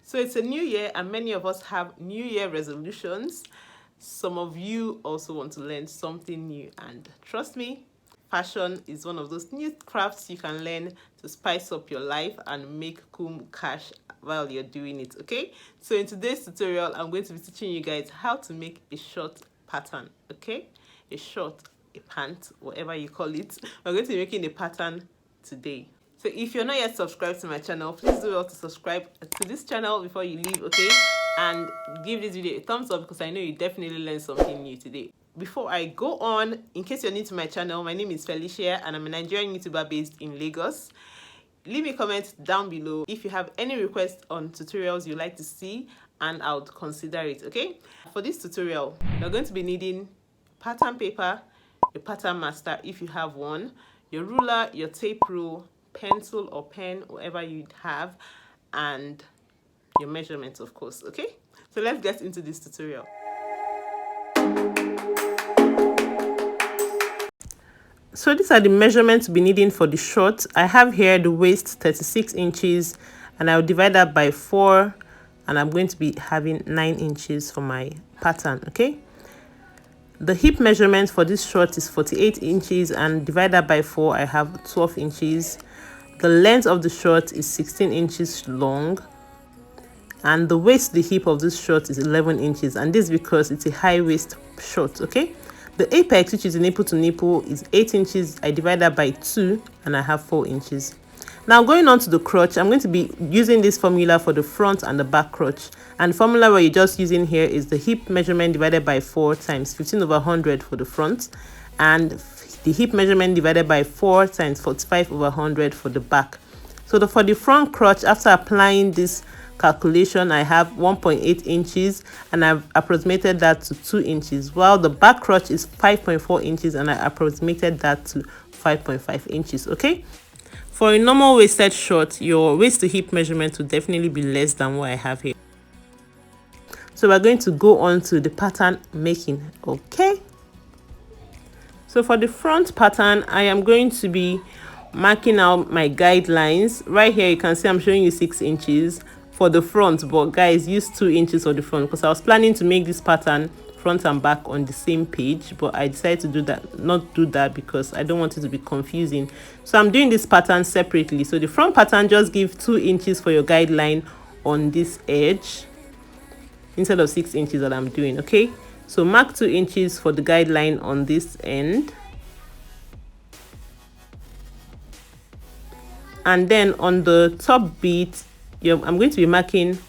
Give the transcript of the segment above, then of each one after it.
So it's a new year and many of us have new year resolutions. Some of you also want to learn something new, and trust me, fashion is one of those new crafts you can learn to spice up your life and make cool cash while you're doing it. Okay, so in today's tutorial I'm going to be teaching you guys how to make a short pattern. Okay, a short, a pant, whatever you call it. We're going to be making a pattern today. So if you're not yet subscribed to my channel, please do well to subscribe to this channel before you leave, okay? And give this video a thumbs up because I know you definitely learned something new today. Before I go on, in case you're new to my channel, my name is Felicia and I'm a Nigerian YouTuber based in Lagos. Leave me a comment down below if you have any requests on tutorials you'd like to see, and I would consider it, okay? For this tutorial, you're going to be needing pattern paper, a pattern master if you have one, your ruler, your tape rule, pencil or pen, whatever you have, and your measurements, of course. Okay, so let's get into this tutorial. So these are the measurements to be needing for the short. I have here the waist 36 inches and I'll divide that by 4, and I'm going to be having 9 inches for my pattern. Okay, the hip measurement for this short is 48 inches and divide that by 4, I have 12 inches. The length of the short is 16 inches long, and the waist to the hip of this short is 11 inches, and this is because it's a high waist short. Okay, the apex, which is the nipple to nipple, is 8 inches. I divide that by 2 and I have 4 inches. Now going on to the crotch, I'm going to be using this formula for the front and the back crotch, and the formula where you're just using here is the hip measurement divided by 4 times 15/100 for the front, and the hip measurement divided by 4 times 45/100 for the back. So for the front crotch, after applying this calculation, I have 1.8 inches and I've approximated that to 2 inches, while the back crotch is 5.4 inches and I approximated that to 5.5 inches. Okay, for a normal waisted short, your waist to hip measurement will definitely be less than what I have here. So we're going to go on to the pattern making. Okay, so for the front pattern, I am going to be marking out my guidelines. Right here you can see I'm showing you 6 inches for the front, but guys, use 2 inches for the front because I was planning to make this pattern front and back on the same page, but I decided to not do that because I don't want it to be confusing. So I'm doing this pattern separately. So the front pattern, just give 2 inches for your guideline on this edge instead of 6 inches that I'm doing. Okay, so mark 2 inches for the guideline on this end, and then on the top bit I'm going to be marking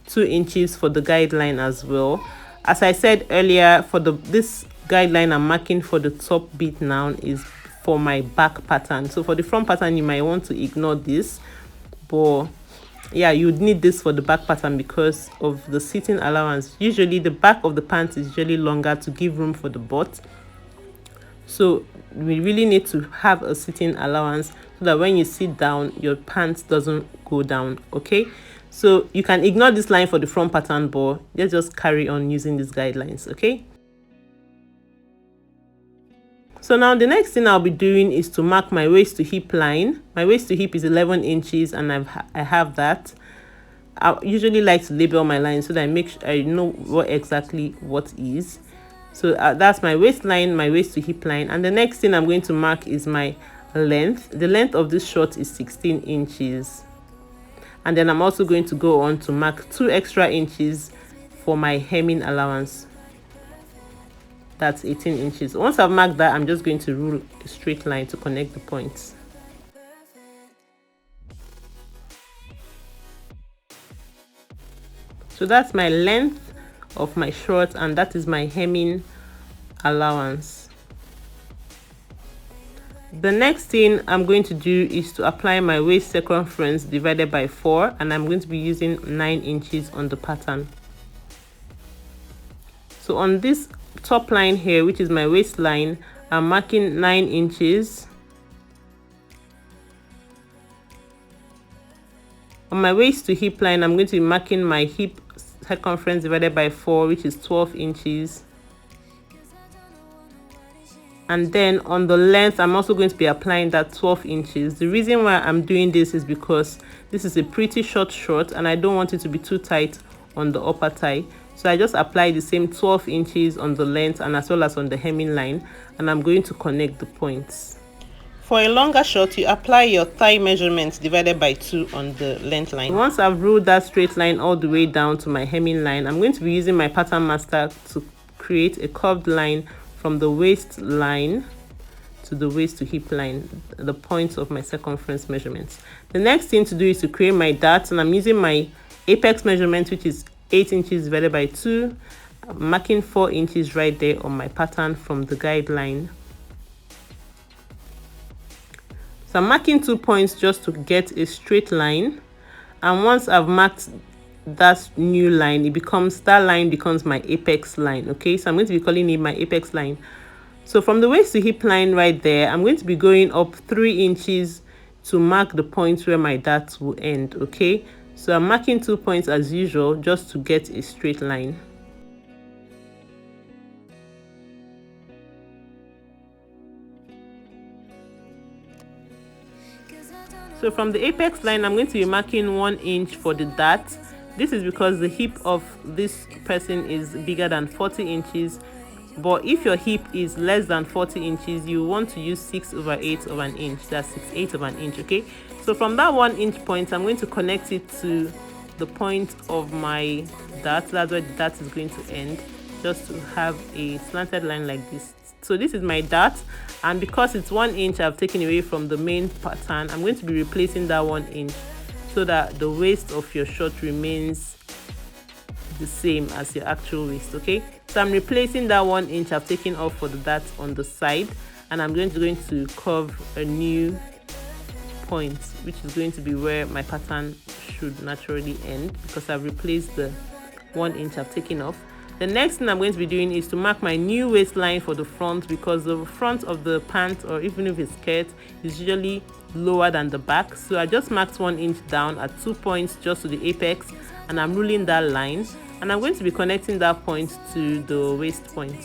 2 inches for the guideline as well. As I said earlier, for this guideline I'm marking for the top bit now is for my back pattern. So for the front pattern you might want to ignore this, but yeah, you'd need this for the back pattern because of the sitting allowance. Usually the back of the pants is usually longer to give room for the butt, so we really need to have a sitting allowance so that when you sit down your pants doesn't go down. Okay, so you can ignore this line for the front pattern, but let's just carry on using these guidelines. Okay, so now the next thing I'll be doing is to mark my waist to hip line. My waist to hip is 11 inches and I have that. I usually like to label my lines so that I make sure I know what exactly what is. So that's my waistline, my waist to hip line. And the next thing I'm going to mark is my length. The length of this short is 16 inches. And then I'm also going to go on to mark 2 extra inches for my hemming allowance. That's 18 inches. Once I've marked that, I'm just going to rule a straight line to connect the points. So that's my length of my short, and that is my hemming allowance. The next thing I'm going to do is to apply my waist circumference divided by 4, and I'm going to be using 9 inches on the pattern. So on this top line here, which is my waistline, I'm marking 9 inches. On my waist to hip line, I'm going to be marking my hip circumference divided by 4, which is 12 inches. And then on the length, I'm also going to be applying that 12 inches. The reason why I'm doing this is because this is a pretty short short and I don't want it to be too tight on the upper thigh. So I just apply the same 12 inches on the length and as well as on the hemming line, and I'm going to connect the points. For a longer short, you apply your thigh measurements divided by 2 on the length line. Once I've ruled that straight line all the way down to my hemming line, I'm going to be using my pattern master to create a curved line from the waist line to the waist to hip line, the points of my circumference measurements. The next thing to do is to create my darts, and I'm using my apex measurement, which is 8 inches divided by 2. I'm marking 4 inches right there on my pattern from the guideline. So I'm marking 2 points just to get a straight line, and once I've marked that new line, that line becomes my apex line. Okay, so I'm going to be calling it my apex line. So from the waist to hip line right there, I'm going to be going up 3 inches to mark the point where my darts will end. Okay, so I'm marking 2 points as usual just to get a straight line. So from the apex line, I'm going to be marking 1 inch for the dart. This is because the hip of this person is bigger than 40 inches. But if your hip is less than 40 inches, you want to use 6/8 of an inch. That's 6/8 of an inch, okay? So from that 1 inch point, I'm going to connect it to the point of my dart. That's where the dart is going to end, just to have a slanted line like this. So this is my dart, and because it's 1 inch I've taken away from the main pattern, I'm going to be replacing that 1 inch so that the waist of your short remains the same as your actual waist. Okay, so I'm replacing that 1 inch I've taken off for the dart on the side, and I'm going to curve a new point, which is going to be where my pattern should naturally end, because I've replaced the 1 inch I've taken off. The next thing I'm going to be doing is to mark my new waistline for the front, because the front of the pants, or even if it's skirt, is usually lower than the back. So I just marked 1 inch down at 2 points just to the apex, and I'm ruling that line, and I'm going to be connecting that point to the waist point.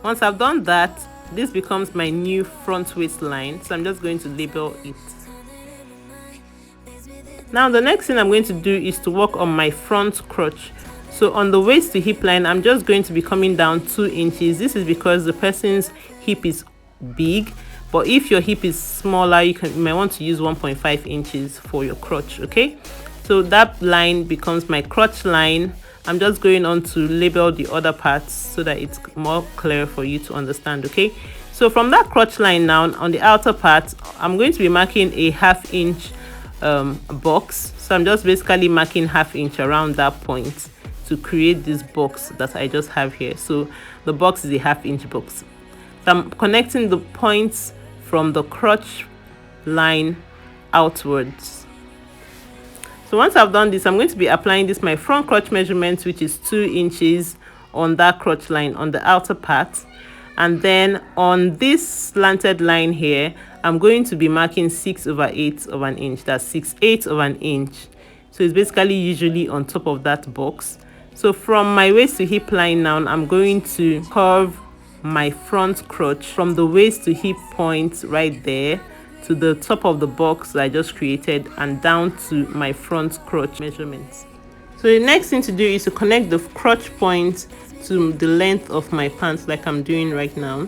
Once I've done that, this becomes my new front waistline, so I'm just going to label it. Now the next thing I'm going to do is to work on my front crotch. So on the waist to hip line, I'm just going to be coming down 2 inches. This is because the person's hip is big, but if your hip is smaller, you might want to use 1.5 inches for your crotch. Okay, so that line becomes my crotch line. I'm just going on to label the other parts so that it's more clear for you to understand. Okay, so from that crotch line now, on the outer part, I'm going to be marking a 1/2 inch box. So I'm just basically marking 1/2 inch around that point to create this box that I just have here. So the box is a 1/2 inch box. So I'm connecting the points from the crotch line outwards. So once I've done this, I'm going to be applying my front crotch measurement, which is 2 inches on that crotch line on the outer part, and then on this slanted line here, I'm going to be marking 6/8 of an inch. That's 6/8 of an inch. So it's basically usually on top of that box. So from my waist to hip line now, I'm going to curve my front crotch from the waist to hip point right there to the top of the box that I just created, and down to my front crotch measurements. So the next thing to do is to connect the crotch point to the length of my pants, like I'm doing right now.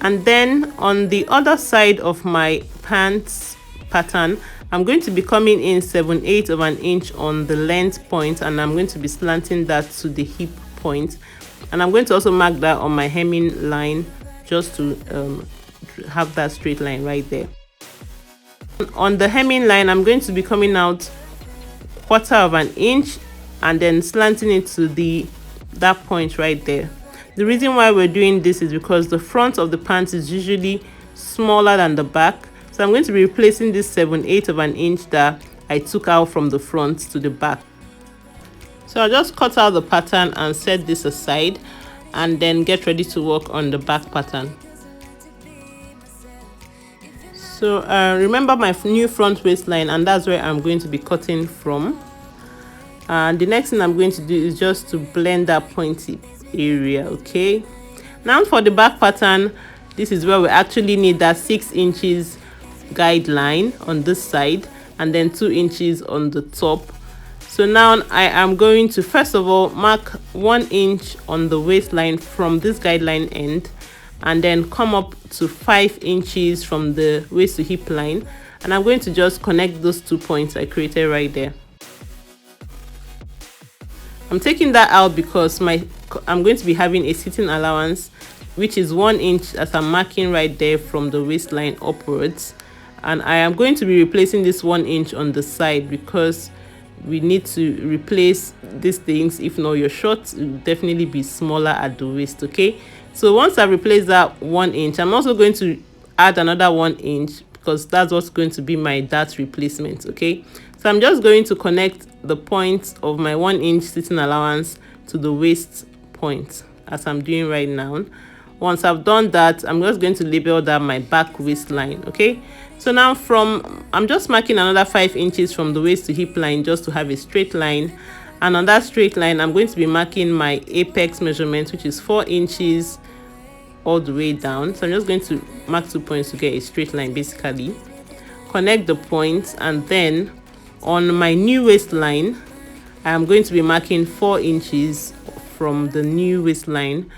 And then on the other side of my pants pattern, I'm going to be coming in 7/8 of an inch on the length point, and I'm going to be slanting that to the hip point, and I'm going to also mark that on my hemming line just to have that straight line right there. On the hemming line, I'm going to be coming out 1/4 of an inch and then slanting it to that point right there. The reason why we're doing this is because the front of the pants is usually smaller than the back. So I'm going to be replacing this 7/8 of an inch that I took out from the front to the back. So I'll just cut out the pattern and set this aside, and then get ready to work on the back pattern. So remember my new front waistline, and that's where I'm going to be cutting from. And the next thing I'm going to do is just to blend that pointy area. Okay, now for the back pattern, this is where we actually need that 6 inches guideline on this side and then 2 inches on the top. So now I am going to first of all mark 1 inch on the waistline from this guideline end, and then come up to 5 inches from the waist to hip line, and I'm going to just connect those 2 points I created right there. I'm taking that out because I'm going to be having a sitting allowance, which is 1 inch as I'm marking right there from the waistline upwards, and I am going to be replacing this 1 inch on the side because we need to replace these things. If not, your shorts will definitely be smaller at the waist. Okay, so once I replace that 1 inch, I'm also going to add another 1 inch because that's what's going to be my dart replacement. Okay, so I'm just going to connect the point of my 1 inch sitting allowance to the waist point as I'm doing right now. Once I've done that, I'm just going to label that my back waistline. Okay, so now I'm just marking another 5 inches from the waist to hip line just to have a straight line, and on that straight line I'm going to be marking my apex measurement, which is 4 inches all the way down. So I'm just going to mark 2 points to get a straight line. Basically connect the points, and then on my new waistline I am going to be marking 4 inches from the new waistline,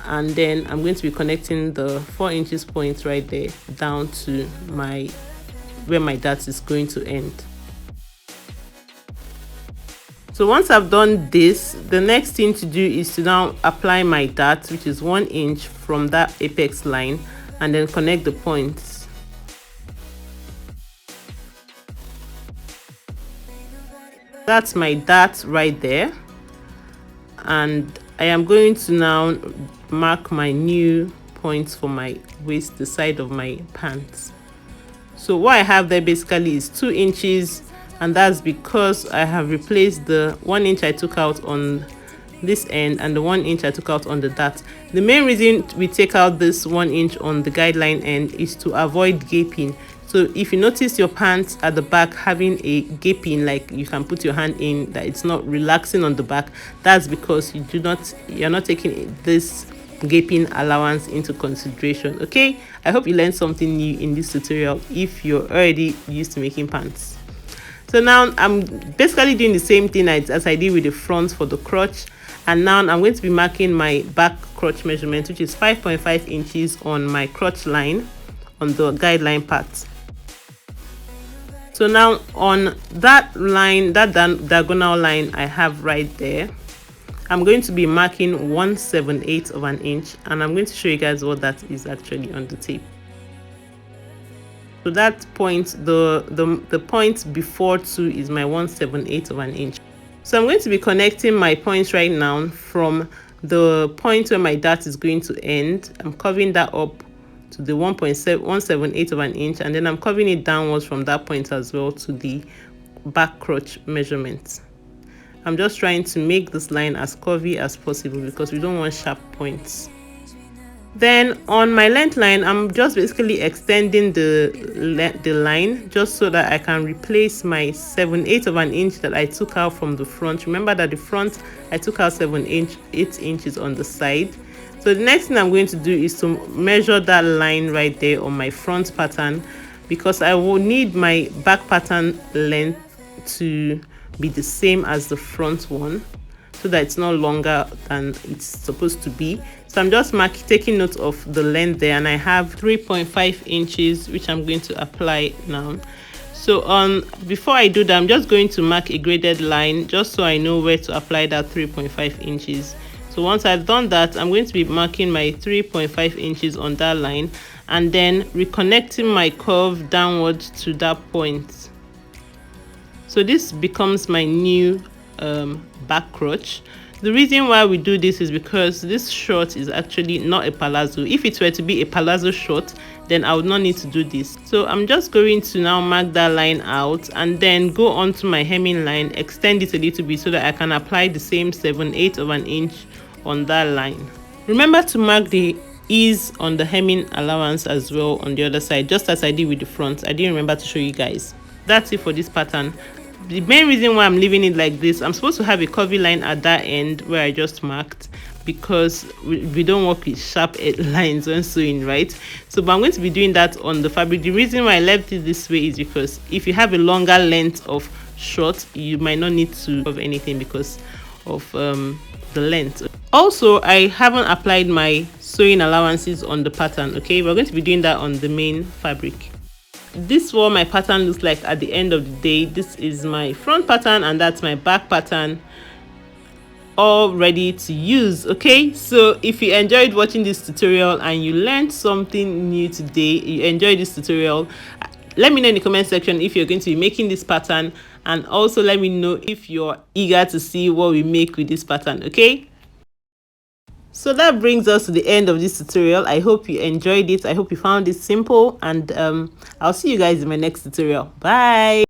and then I'm going to be connecting the 4 inches point right there down to where my dart is going to end. So once I've done this, the next thing to do is to now apply my dart, which is 1 inch from that apex line, and then connect the points. That's my dart right there, and I am going to now mark my new points for my waist, the side of my pants. So what I have there basically is 2 inches, and that's because I have replaced the 1 inch I took out on this end and the 1 inch I took out on the dart. The main reason we take out this 1 inch on the guideline end is to avoid gaping. So if you notice your pants at the back having a gaping, like you can put your hand in, that it's not relaxing on the back, that's because you're not taking this gaping allowance into consideration. Okay, I hope you learned something new in this tutorial if you're already used to making pants. So now I'm basically doing the same thing as I did with the front for the crotch, and now I'm going to be marking my back crotch measurement, which is 5.5 inches on my crotch line on the guideline part. So now on that line, that diagonal line I have right there, I'm going to be marking 1/7/8 of an inch, and I'm going to show you guys what that is actually on the tape. So that point, the point before 2 is my 1/7/8 of an inch. So I'm going to be connecting my points right now from the point where my dart is going to end. I'm covering that up to the 1.178 of an inch, and then I'm covering it downwards from that point as well to the back crotch measurement. I'm just trying to make this line as curvy as possible because we don't want sharp points. Then on my length line, I'm just basically extending the line just so that I can replace my 7/8 of an inch that I took out from the front. Remember that the front I took out 8 inches on the side. So the next thing I'm going to do is to measure that line right there on my front pattern, because I will need my back pattern length to be the same as the front one so that it's no longer than it's supposed to be. So I'm just taking note of the length there, and I have 3.5 inches which I'm going to apply now. So before I do that, I'm just going to mark a graded line just so I know where to apply that 3.5 inches. So once I've done that, I'm going to be marking my 3.5 inches on that line and then reconnecting my curve downwards to that point. So this becomes my new back crotch. The reason why we do this is because this short is actually not a palazzo. If it were to be a palazzo short, then I would not need to do this. So I'm just going to now mark that line out and then go on to my hemming line, extend it a little bit so that I can apply the same 7/8 of an inch on that line. Remember to mark the ease on the hemming allowance as well on the other side, just as I did with the front. I didn't remember to show you guys. That's it for this pattern. The main reason why I'm leaving it like this, I'm supposed to have a curvy line at that end where I just marked, because we don't work with sharp lines when sewing, right? So but I'm going to be doing that on the fabric. The reason why I left it this way is because if you have a longer length of short, you might not need to have anything because of the length. Also, I haven't applied my sewing allowances on the pattern. Okay, we're going to be doing that on the main fabric. This is what my pattern looks like at the end of the day. This is my front pattern and that's my back pattern, all ready to use. Okay, so if you enjoyed watching this tutorial and you learned something new today, you enjoyed this tutorial, let me know in the comment section if you're going to be making this pattern, and also let me know if you're eager to see what we make with this pattern. Okay, so that brings us to the end of this tutorial. I hope you enjoyed it. I hope you found it simple, and I'll see you guys in my next tutorial. Bye.